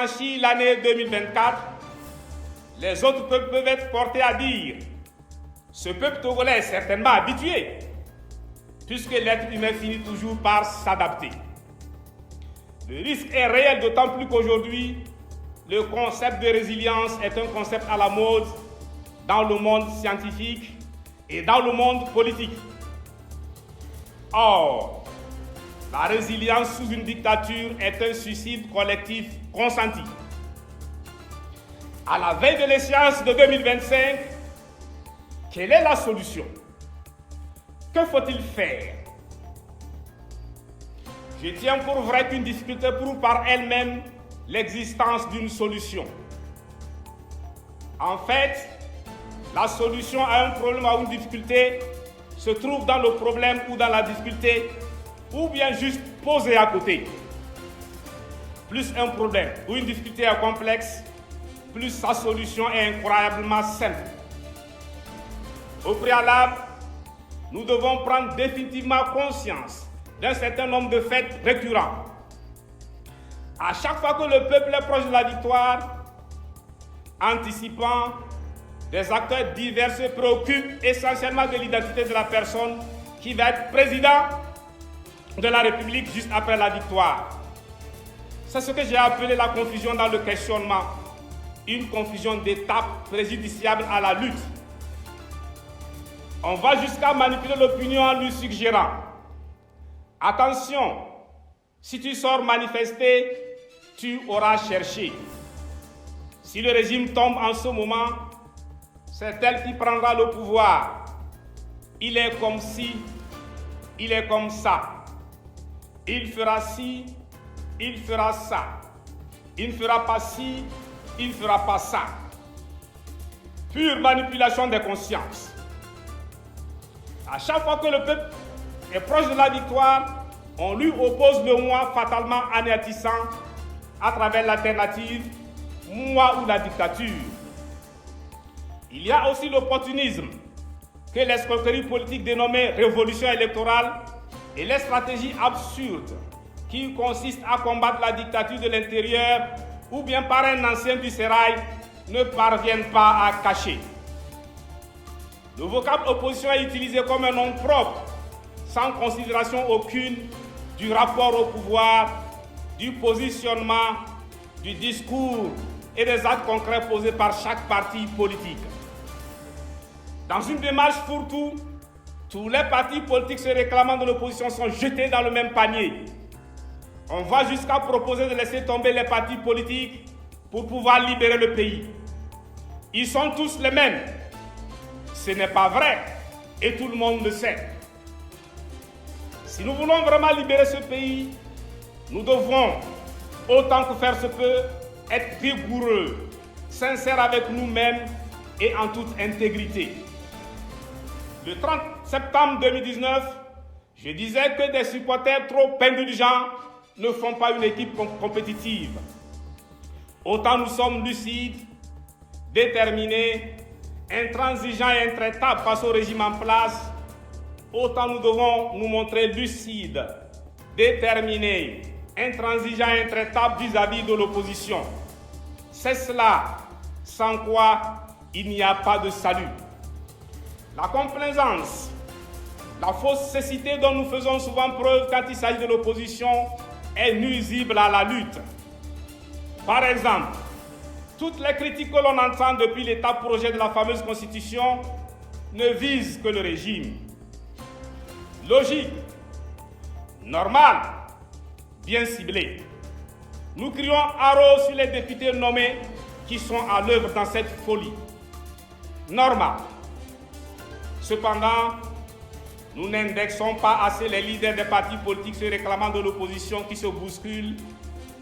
franchi l'année 2024, les autres peuples peuvent être portés à dire « Ce peuple togolais est certainement habitué, puisque l'être humain finit toujours par s'adapter ». Le risque est réel, d'autant plus qu'aujourd'hui, le concept de résilience est un concept à la mode dans le monde scientifique et dans le monde politique. Or, la résilience sous une dictature est un suicide collectif consenti. À la veille de l'échéance de 2025, quelle est la solution? Que faut-il faire? Je tiens pour vrai qu'une difficulté prouve par elle-même l'existence d'une solution. En fait, la solution à un problème, à une difficulté, se trouve dans le problème ou dans la difficulté, ou bien juste posée à côté. Plus un problème ou une difficulté est complexe, plus sa solution est incroyablement simple. Au préalable, nous devons prendre définitivement conscience d'un certain nombre de faits récurrents. À chaque fois que le peuple est proche de la victoire, anticipant, des acteurs divers se préoccupent essentiellement de l'identité de la personne qui va être président de la République juste après la victoire. C'est ce que j'ai appelé la confusion dans le questionnement, une confusion d'étapes préjudiciable à la lutte. On va jusqu'à manipuler l'opinion en lui suggérant « Attention, si tu sors manifester, tu auras cherché. Si le régime tombe en ce moment, c'est elle qui prendra le pouvoir. Il est comme ci, il est comme ça. Il fera ci, il fera ça. Il ne fera pas ci, il ne fera pas ça. » Pure manipulation des consciences. À chaque fois que le peuple est proche de la victoire, on lui oppose le moi fatalement anéantissant à travers l'alternative moi ou la dictature. Il y a aussi l'opportunisme que l'escroquerie politique dénommée révolution électorale et les stratégies absurdes qui consistent à combattre la dictature de l'intérieur ou bien par un ancien du sérail ne parviennent pas à cacher. Le vocable opposition est utilisé comme un nom propre, sans considération aucune du rapport au pouvoir, du positionnement, du discours et des actes concrets posés par chaque parti politique. Dans une démarche fourre-tout, tous les partis politiques se réclamant de l'opposition sont jetés dans le même panier. On va jusqu'à proposer de laisser tomber les partis politiques pour pouvoir libérer le pays. Ils sont tous les mêmes. Ce n'est pas vrai et tout le monde le sait. Si nous voulons vraiment libérer ce pays, nous devons, autant que faire se peut, être rigoureux, sincères avec nous-mêmes et en toute intégrité. Le 30 septembre 2019, je disais que des supporters trop indulgents ne font pas une équipe compétitive. Autant nous sommes lucides, déterminés, intransigeants et intraitables face au régime en place, autant nous devons nous montrer lucides, déterminés, intransigeants et intraitables vis-à-vis de l'opposition. C'est cela, sans quoi il n'y a pas de salut. La complaisance, la fausse cécité dont nous faisons souvent preuve quand il s'agit de l'opposition est nuisible à la lutte. Par exemple, toutes les critiques que l'on entend depuis l'état projet de la fameuse Constitution ne visent que le régime. Logique, normal, bien ciblé. Nous crions haro sur les députés nommés qui sont à l'œuvre dans cette folie. Normal. Cependant, nous n'indexons pas assez les leaders des partis politiques se réclamant de l'opposition qui se bousculent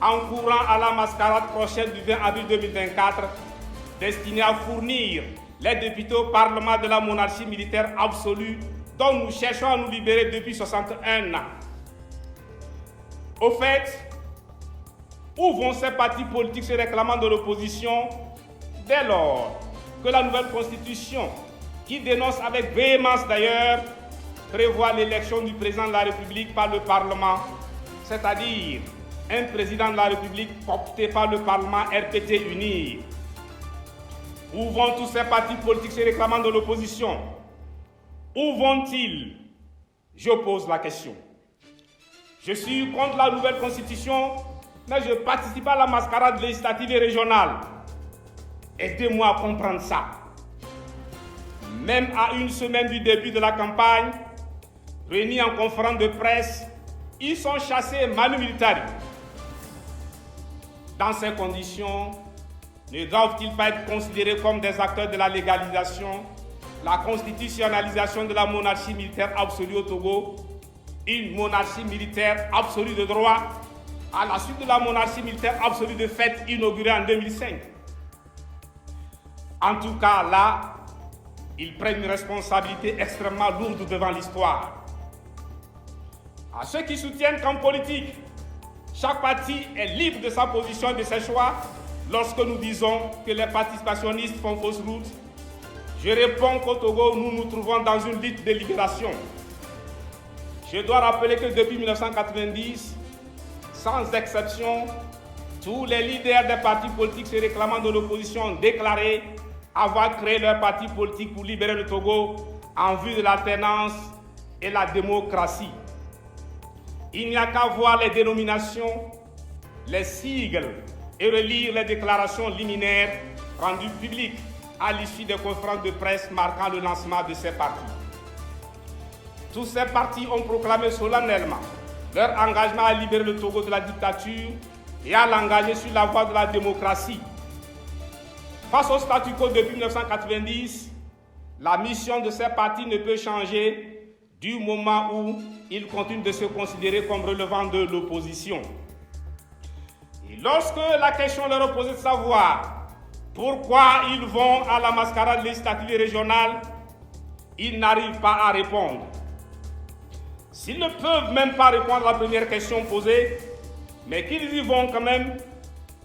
en courant à la mascarade prochaine du 20 avril 2024, destinée à fournir les députés au Parlement de la monarchie militaire absolue dont nous cherchons à nous libérer depuis 61 ans. Au fait, où vont ces partis politiques se réclamant de l'opposition dès lors que la nouvelle constitution, qui dénonce avec véhémence d'ailleurs, prévoit l'élection du président de la République par le Parlement, c'est-à-dire un président de la République coopté par le Parlement RPT uni? Où vont tous ces partis politiques se réclamant de l'opposition? Où vont-ils? Je pose la question. Je suis contre la nouvelle constitution, mais je participe à la mascarade législative et régionale. Aidez-moi à comprendre ça. Même à une semaine du début de la campagne, réunis en conférence de presse, ils sont chassés manu militari. Dans ces conditions, ne doivent-ils pas être considérés comme des acteurs de la légalisation, la constitutionnalisation de la monarchie militaire absolue au Togo, une monarchie militaire absolue de droit, à la suite de la monarchie militaire absolue de fait inaugurée en 2005? En tout cas, là, ils prennent une responsabilité extrêmement lourde devant l'histoire. À ceux qui soutiennent qu'en politique, chaque parti est libre de sa position et de ses choix, lorsque nous disons que les participationnistes font fausse route, je réponds qu'au Togo, nous nous trouvons dans une lutte de libération. Je dois rappeler que depuis 1990, sans exception, tous les leaders des partis politiques se réclamant de l'opposition ont déclaré avoir créé leur parti politique pour libérer le Togo en vue de l'alternance et la démocratie. Il n'y a qu'à voir les dénominations, les sigles et relire les déclarations liminaires rendues publiques à l'issue des conférences de presse marquant le lancement de ces partis. Tous ces partis ont proclamé solennellement leur engagement à libérer le Togo de la dictature et à l'engager sur la voie de la démocratie. Face au statu quo depuis 1990, la mission de ces partis ne peut changer du moment où ils continuent de se considérer comme relevant de l'opposition. Et lorsque la question leur est posée de savoir pourquoi ils vont à la mascarade législative et régionale, ils n'arrivent pas à répondre. S'ils ne peuvent même pas répondre à la première question posée, mais qu'ils y vont quand même,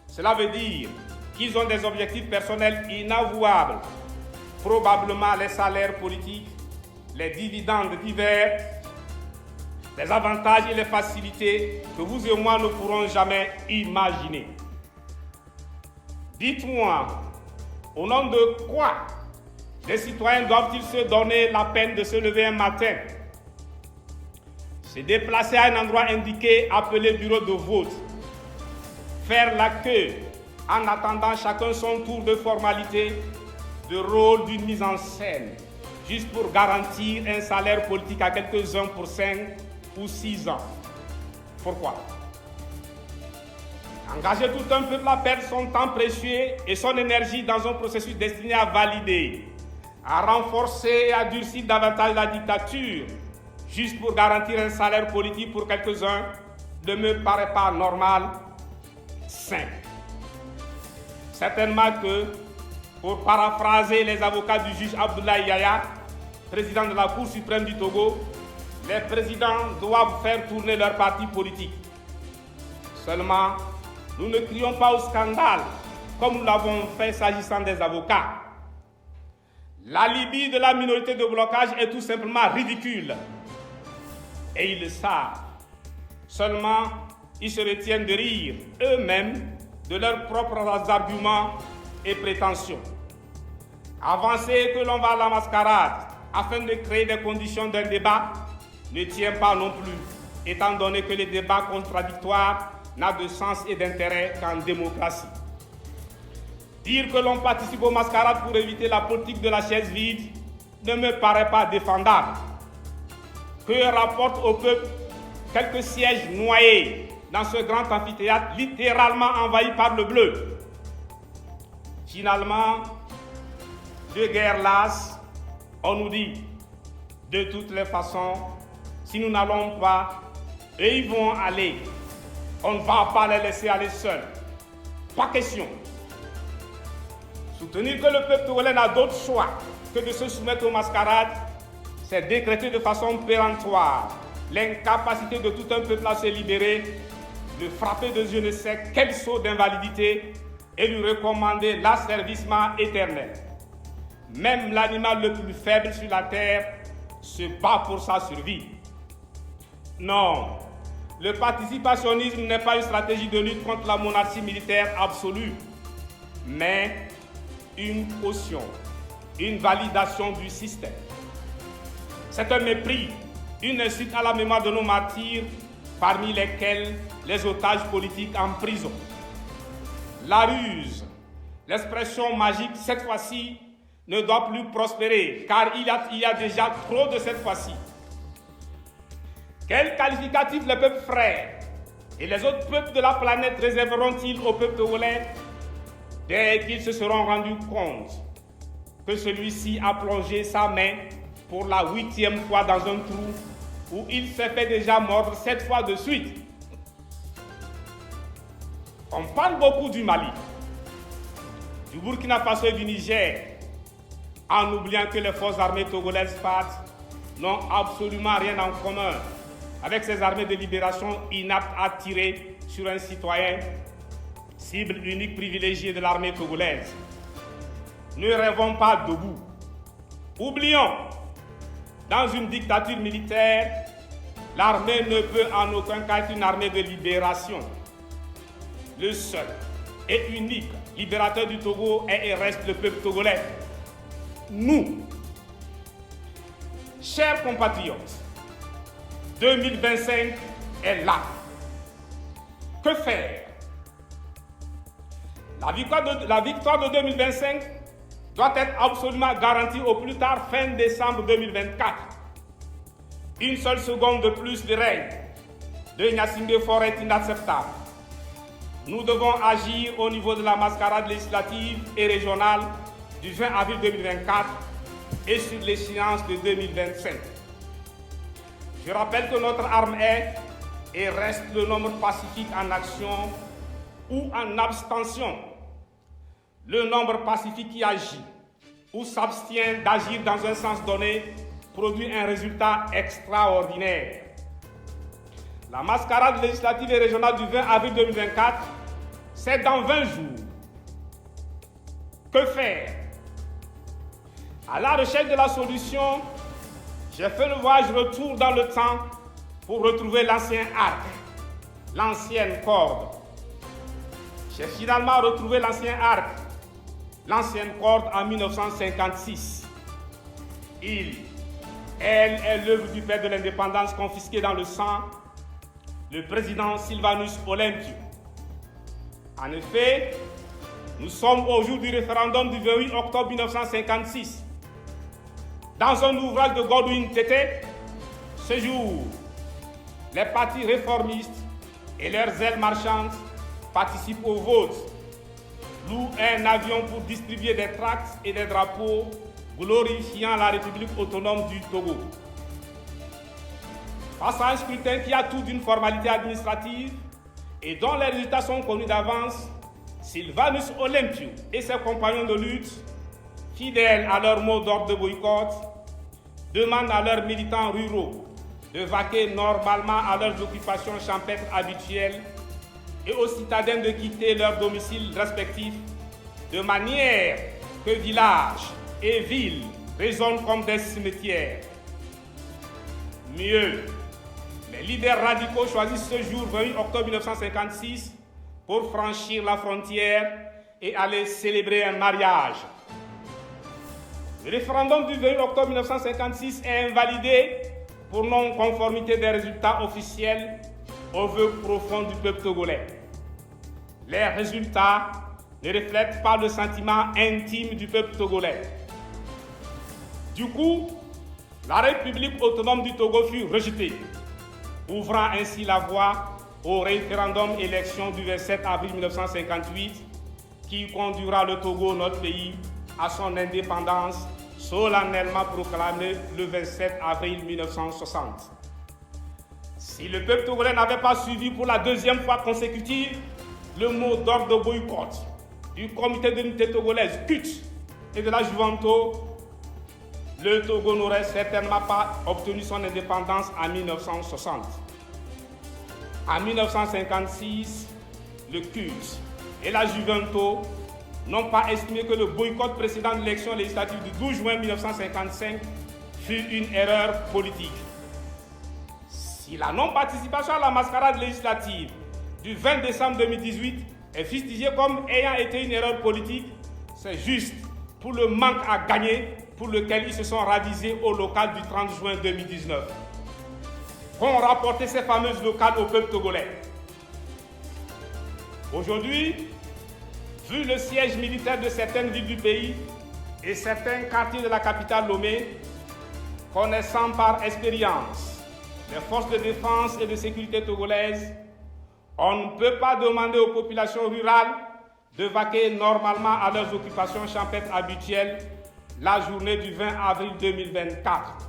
cela veut dire qu'ils ont des objectifs personnels inavouables, probablement les salaires politiques, les dividendes divers, les avantages et les facilités que vous et moi ne pourrons jamais imaginer. Dites-moi, au nom de quoi les citoyens doivent-ils se donner la peine de se lever un matin, se déplacer à un endroit indiqué appelé bureau de vote, faire la queue en attendant chacun son tour de formalité, de rôle d'une mise en scène, juste pour garantir un salaire politique à quelques-uns pour 5 ou 6 ans? Pourquoi? Engager tout un peuple à perdre son temps précieux et son énergie dans un processus destiné à valider, à renforcer et à durcir davantage la dictature, juste pour garantir un salaire politique pour quelques-uns, ne me paraît pas normal, sain. Certainement que, pour paraphraser les avocats du juge Abdoulaye Yaya, président de la Cour suprême du Togo, les présidents doivent faire tourner leur parti politique. Seulement, nous ne crions pas au scandale, comme nous l'avons fait s'agissant des avocats. L'alibi de la minorité de blocage est tout simplement ridicule. Et ils le savent. Seulement, ils se retiennent de rire eux-mêmes de leurs propres arguments et prétentions. Avancer que l'on va à la mascarade afin de créer des conditions d'un débat ne tient pas non plus, étant donné que les débats contradictoires n'a de sens et d'intérêt qu'en démocratie. Dire que l'on participe aux mascarades pour éviter la politique de la chaise vide ne me paraît pas défendable. Que rapporte au peuple quelques sièges noyés dans ce grand amphithéâtre littéralement envahi par le bleu? Finalement, de guerre lasse, on nous dit, de toutes les façons, si nous n'allons pas, eux ils vont aller. On ne va pas les laisser aller seuls. Pas question. Soutenir que le peuple togolais n'a d'autre choix que de se soumettre aux mascarades, c'est décréter de façon péremptoire l'incapacité de tout un peuple à se libérer, de frapper de je ne sais quel sceau d'invalidité et lui recommander l'asservissement éternel. Même l'animal le plus faible sur la terre se bat pour sa survie. Non, le participationnisme n'est pas une stratégie de lutte contre la monarchie militaire absolue, mais une caution, une validation du système. C'est un mépris, une insulte à la mémoire de nos martyrs, parmi lesquels les otages politiques en prison. La ruse, l'expression magique cette fois-ci, ne doit plus prospérer, car il y a déjà trop de cette fois-ci. Quel qualificatif le peuple frère et les autres peuples de la planète réserveront-ils au peuple togolais dès qu'ils se seront rendus compte que celui-ci a plongé sa main pour la 8e fois dans un trou où il s'est fait déjà mordre 7 fois de suite? On parle beaucoup du Mali, du Burkina Faso et du Niger, en oubliant que les forces armées togolaises FAT n'ont absolument rien en commun avec ces armées de libération inaptes à tirer sur un citoyen, cible unique privilégiée de l'armée togolaise. Ne rêvons pas debout. Oublions, dans une dictature militaire, l'armée ne peut en aucun cas être une armée de libération. Le seul et unique libérateur du Togo est et reste le peuple togolais. Nous, chers compatriotes, 2025 est là. Que faire? La victoire de 2025 doit être absolument garantie au plus tard fin décembre 2024. Une seule seconde de plus de règne de Gnassingbé Faure est inacceptable. Nous devons agir au niveau de la mascarade législative et régionale du 20 avril 2024 et sur l'échéance de 2025. Je rappelle que notre arme est et reste le nombre pacifique en action ou en abstention. Le nombre pacifique qui agit ou s'abstient d'agir dans un sens donné produit un résultat extraordinaire. La mascarade législative et régionale du 20 avril 2024, c'est dans 20 jours. Que faire? À la recherche de la solution, j'ai fait le voyage retour dans le temps pour retrouver l'ancien arc, l'ancienne corde. J'ai finalement retrouvé l'ancien arc, l'ancienne corde en 1956. Elle est l'œuvre du père de l'indépendance confisqué dans le sang, le président Sylvanus Olympio. En effet, nous sommes au jour du référendum du 28 octobre 1956. Dans un ouvrage de Godwin Tété, ce jour, les partis réformistes et leurs ailes marchandes participent au vote, louent un avion pour distribuer des tracts et des drapeaux glorifiant la République autonome du Togo. Face à un scrutin qui a tout d'une formalité administrative et dont les résultats sont connus d'avance, Sylvanus Olympio et ses compagnons de lutte, fidèles à leur mot d'ordre de boycott, demandent à leurs militants ruraux de vaquer normalement à leurs occupations champêtres habituelles et aux citadins de quitter leurs domiciles respectifs, de manière que villages et villes résonnent comme des cimetières. Mieux, les leaders radicaux choisissent ce jour 28 octobre 1956 pour franchir la frontière et aller célébrer un mariage. Le référendum du 28 octobre 1956 est invalidé pour non-conformité des résultats officiels aux vœux profonds du peuple togolais. Les résultats ne reflètent pas le sentiment intime du peuple togolais. Du coup, la République autonome du Togo fut rejetée, ouvrant ainsi la voie au référendum élection du 27 avril 1958 qui conduira le Togo, notre pays, à son indépendance solennellement proclamée le 27 avril 1960. Si le peuple togolais n'avait pas suivi pour la deuxième fois consécutive le mot d'ordre de boycott du comité d'unité togolaise CUT et de la Juventus, le Togo n'aurait certainement pas obtenu son indépendance en 1960. En 1956, le CUT et la Juventus n'ont pas estimé que le boycott précédent de l'élection législative du 12 juin 1955 fut une erreur politique. Si la non-participation à la mascarade législative du 20 décembre 2018 est fustigée comme ayant été une erreur politique, c'est juste pour le manque à gagner pour lequel ils se sont ravisés au local du 30 juin 2019. Qu'ont rapporté ces fameuses locales au peuple togolais. Aujourd'hui, vu le siège militaire de certaines villes du pays et certains quartiers de la capitale Lomé, connaissant par expérience les forces de défense et de sécurité togolaises, on ne peut pas demander aux populations rurales de vaquer normalement à leurs occupations champêtres habituelles la journée du 20 avril 2024.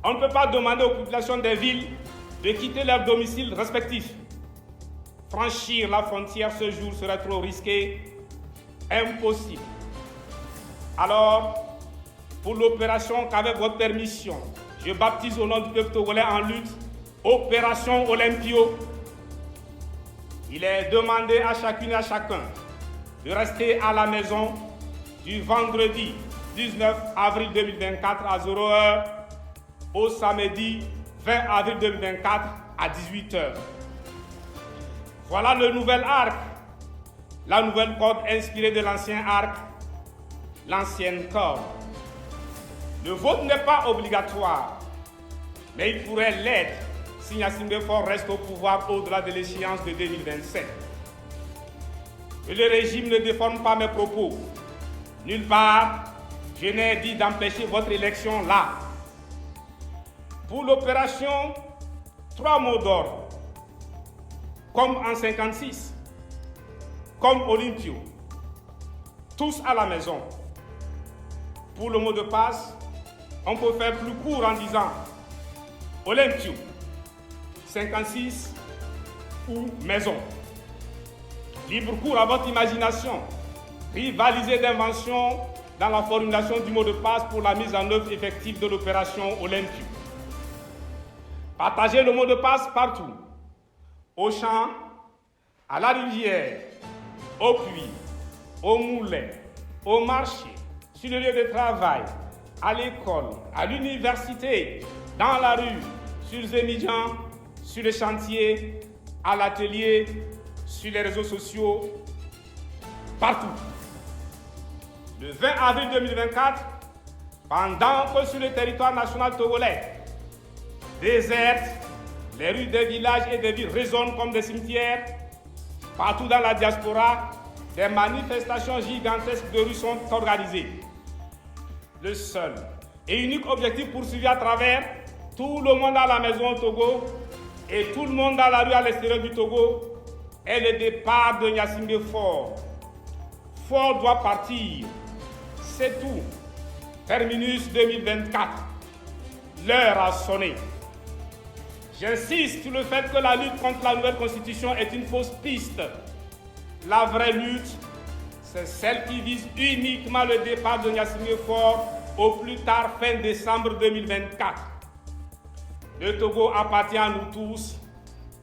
On ne peut pas demander aux populations des villes de quitter leurs domiciles respectifs. Franchir la frontière ce jour serait trop risqué, impossible. Alors, pour l'opération qu'avec votre permission, je baptise au nom du peuple togolais en lutte, Opération Olympio, il est demandé à chacune et à chacun de rester à la maison du vendredi 19 avril 2024 à 0h au samedi 20 avril 2024 à 18h. Voilà le nouvel arc, la nouvelle corde inspirée de l'ancien arc, l'ancienne corde. Le vote n'est pas obligatoire, mais il pourrait l'être si Gnassingbé Faure reste au pouvoir au-delà de l'échéance de 2027. Et le régime ne déforme pas mes propos. Nulle part, je n'ai dit d'empêcher votre élection là. Pour l'opération, 3 mots d'ordre. Comme en 56, comme Olympio, tous à la maison. Pour le mot de passe, on peut faire plus court en disant Olympio, 56 ou maison. Libre cours à votre imagination, rivalisez d'invention dans la formulation du mot de passe pour la mise en œuvre effective de l'opération Olympio. Partagez le mot de passe partout. Au champ, à la rivière, au puits, au moulin, au marché, sur le lieu de travail, à l'école, à l'université, dans la rue, sur les étudiants, sur les chantiers, à l'atelier, sur les réseaux sociaux, partout. Le 20 avril 2024, pendant que sur le territoire national togolais, désertes, les rues des villages et des villes résonnent comme des cimetières. Partout dans la diaspora, des manifestations gigantesques de rue sont organisées. Le seul et unique objectif poursuivi à travers tout le monde à la maison au Togo et tout le monde dans la rue à l'extérieur du Togo est le départ de Gnassingbé Faure. Faure doit partir. C'est tout. Terminus 2024. L'heure a sonné. J'insiste sur le fait que la lutte contre la nouvelle constitution est une fausse piste. La vraie lutte, c'est celle qui vise uniquement le départ de Gnassingbé Faure au plus tard fin décembre 2024. Le Togo appartient à nous tous,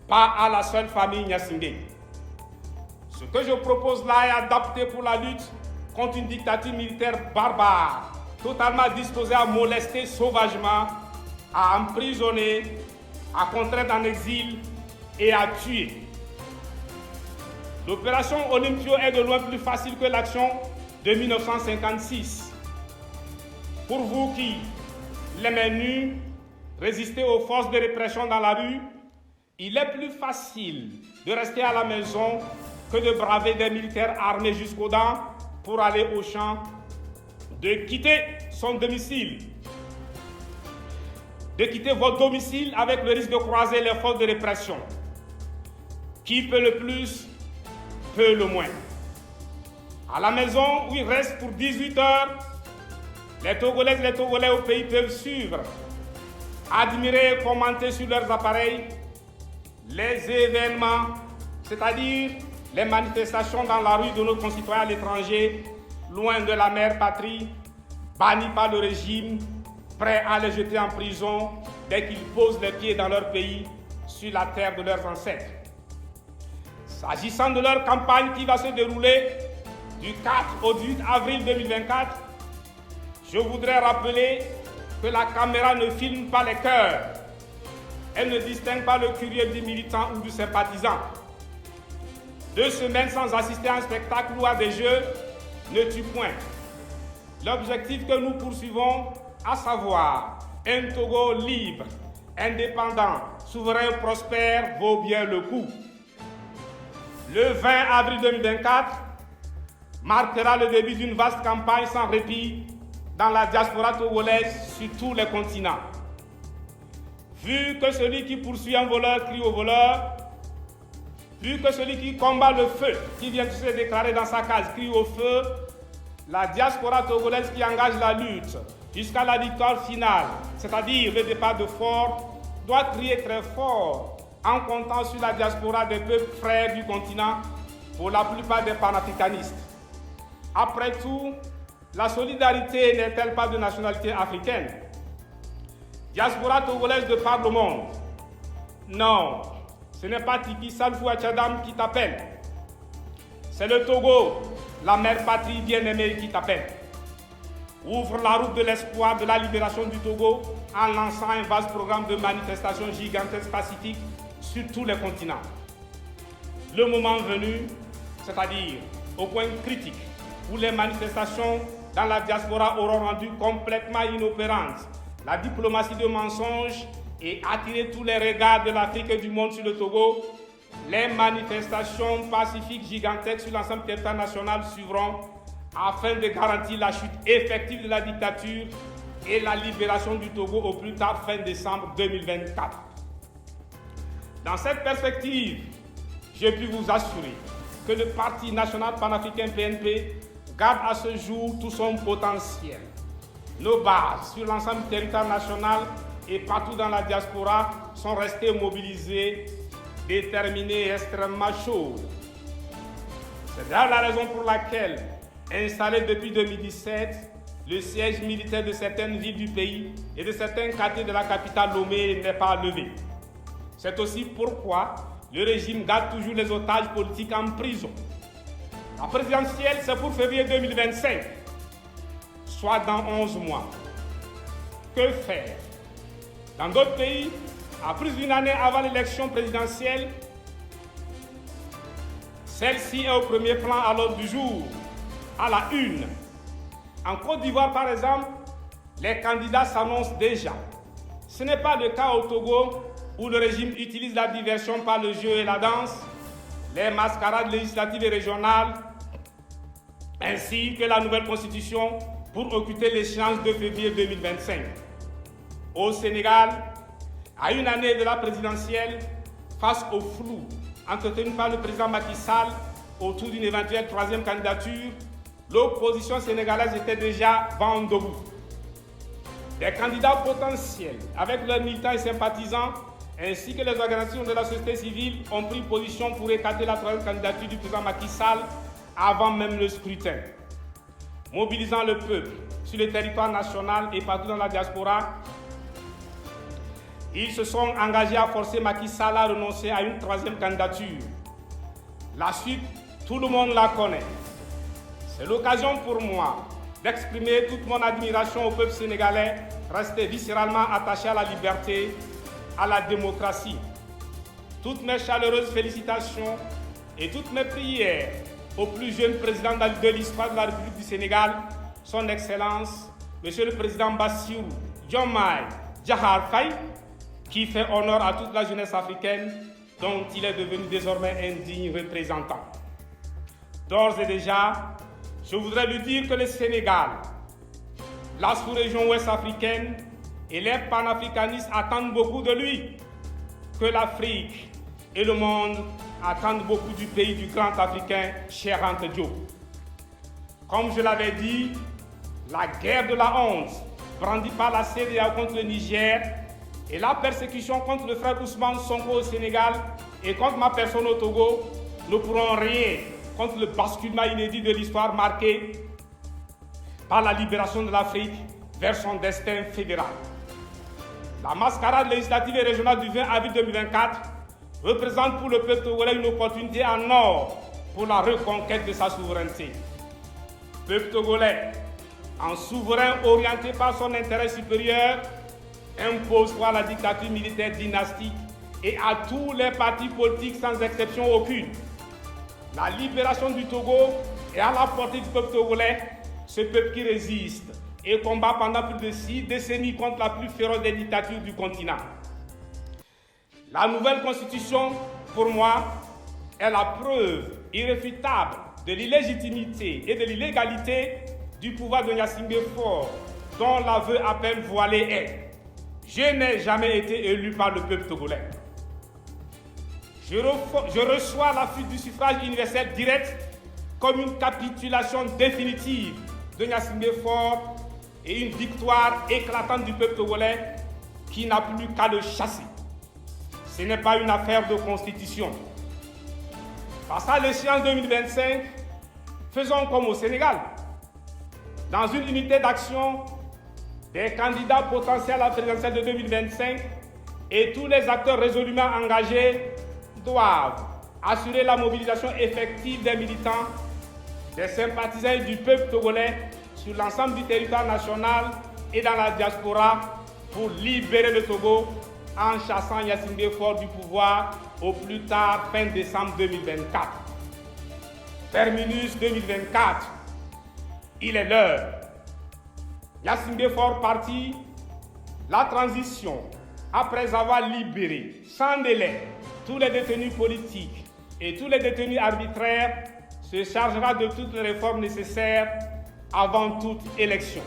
pas à la seule famille Gnassingbé. Ce que je propose là est adapté pour la lutte contre une dictature militaire barbare, totalement disposée à molester sauvagement, à emprisonner, à contraindre en exil et à tuer. L'opération Olympio est de loin plus facile que l'action de 1956. Pour vous qui, les mains nues, résistez aux forces de répression dans la rue, il est plus facile de rester à la maison que de braver des militaires armés jusqu'aux dents pour aller au champ, de quitter son domicile, de quitter votre domicile avec le risque de croiser les forces de répression. Qui peut le plus, peut le moins. À la maison où il reste pour 18 heures, les Togolaises et les Togolais au pays peuvent suivre, admirer et commenter sur leurs appareils les événements, c'est-à-dire les manifestations dans la rue de nos concitoyens à l'étranger, loin de la mère patrie, bannis par le régime, prêts à les jeter en prison dès qu'ils posent les pieds dans leur pays, sur la terre de leurs ancêtres. S'agissant de leur campagne qui va se dérouler du 4 au 18 avril 2024, je voudrais rappeler que la caméra ne filme pas les cœurs. Elle ne distingue pas le curieux du militant ou du sympathisant. 2 semaines sans assister à un spectacle ou à des jeux ne tue point. L'objectif que nous poursuivons, à savoir un Togo libre, indépendant, souverain, prospère, vaut bien le coup. Le 20 avril 2024 marquera le début d'une vaste campagne sans répit dans la diaspora togolaise sur tous les continents. Vu que celui qui poursuit un voleur crie au voleur, vu que celui qui combat le feu, qui vient de se déclarer dans sa case, crie au feu, la diaspora togolaise qui engage la lutte jusqu'à la victoire finale, c'est-à-dire le départ de Fort, doit crier très fort en comptant sur la diaspora des peuples frères du continent, pour la plupart des panafricanistes. Après tout, la solidarité n'est-elle pas de nationalité africaine? Diaspora togolaise de par le monde. Non, ce n'est pas Tiki Salfou Tchadam qui t'appelle. C'est le Togo, la mère patrie bien-aimée qui t'appelle. Ouvre la route de l'espoir de la libération du Togo en lançant un vaste programme de manifestations gigantesques pacifiques sur tous les continents. Le moment venu, c'est-à-dire au point critique où les manifestations dans la diaspora auront rendu complètement inopérante la diplomatie de mensonges et attiré tous les regards de l'Afrique et du monde sur le Togo, les manifestations pacifiques gigantesques sur l'ensemble du territoire national suivront afin de garantir la chute effective de la dictature et la libération du Togo au plus tard fin décembre 2024. Dans cette perspective, je puis vous assurer que le Parti national panafricain PNP garde à ce jour tout son potentiel. Nos bases sur l'ensemble du territoire national et partout dans la diaspora sont restées mobilisées, déterminées et extrêmement chaudes. C'est d'ailleurs la raison pour laquelle, installé depuis 2017, le siège militaire de certaines villes du pays et de certains quartiers de la capitale Lomé n'est pas levé. C'est aussi pourquoi le régime garde toujours les otages politiques en prison. La présidentielle, c'est pour février 2025, soit dans 11 mois. Que faire? Dans d'autres pays, à plus d'une année avant l'élection présidentielle, celle-ci est au premier plan à l'ordre du jour, à la une. En Côte d'Ivoire, par exemple, les candidats s'annoncent déjà. Ce n'est pas le cas au Togo, où le régime utilise la diversion par le jeu et la danse, les mascarades législatives et régionales, ainsi que la nouvelle constitution pour occulter l'échéance de février 2025. Au Sénégal, à une année de la présidentielle, face au flou entretenu par le président Macky Sall autour d'une éventuelle troisième candidature, l'opposition sénégalaise était déjà vent debout. Des candidats potentiels, avec leurs militants et sympathisants, ainsi que les organisations de la société civile, ont pris position pour écarter la troisième candidature du président Macky Sall avant même le scrutin. Mobilisant le peuple sur le territoire national et partout dans la diaspora, ils se sont engagés à forcer Macky Sall à renoncer à une troisième candidature. La suite, tout le monde la connaît. C'est l'occasion pour moi d'exprimer toute mon admiration au peuple sénégalais, resté viscéralement attaché à la liberté, à la démocratie. Toutes mes chaleureuses félicitations et toutes mes prières au plus jeune président de l'histoire de la République du Sénégal, son Excellence, Monsieur le Président Bassirou Diomaye Diakhar Faye, qui fait honneur à toute la jeunesse africaine dont il est devenu désormais un digne représentant. D'ores et déjà, je voudrais lui dire que le Sénégal, la sous-région ouest africaine et les panafricanistes attendent beaucoup de lui, que l'Afrique et le monde attendent beaucoup du pays du grand africain Cheikh Anta Diop. Comme je l'avais dit, la guerre de la honte brandie par la CEDEAO contre le Niger et la persécution contre le frère Ousmane Sonko au Sénégal et contre ma personne au Togo ne pourront rien contre le basculement inédit de l'histoire marquée par la libération de l'Afrique vers son destin fédéral. La mascarade législative et régionale du 20 avril 2024 représente pour le peuple togolais une opportunité en or pour la reconquête de sa souveraineté. Le peuple togolais, en souverain orienté par son intérêt supérieur, impose-toi la dictature militaire dynastique et à tous les partis politiques sans exception aucune. La libération du Togo est à la portée du peuple togolais, ce peuple qui résiste et combat pendant plus de 6 décennies contre la plus féroce des dictatures du continent. La nouvelle constitution, pour moi, est la preuve irréfutable de l'illégitimité et de l'illégalité du pouvoir de Gnassingbé Faure, dont l'aveu à peine voilé est « Je n'ai jamais été élu par le peuple togolais ». Je reçois la fuite du suffrage universel direct comme une capitulation définitive de Gnassingbé Faure et une victoire éclatante du peuple togolais qui n'a plus qu'à le chasser. Ce n'est pas une affaire de constitution. Face à l'échéance 2025, faisons comme au Sénégal. Dans une unité d'action, des candidats potentiels à la présidentielle de 2025 et tous les acteurs résolument engagés doivent assurer la mobilisation effective des militants, des sympathisants et du peuple togolais sur l'ensemble du territoire national et dans la diaspora pour libérer le Togo en chassant Gnassingbé Faure du pouvoir au plus tard fin décembre 2024. Terminus 2024, il est l'heure. Gnassingbé Faure parti, la transition, après avoir libéré sans délai tous les détenus politiques et tous les détenus arbitraires, se chargera de toutes les réformes nécessaires avant toute élection.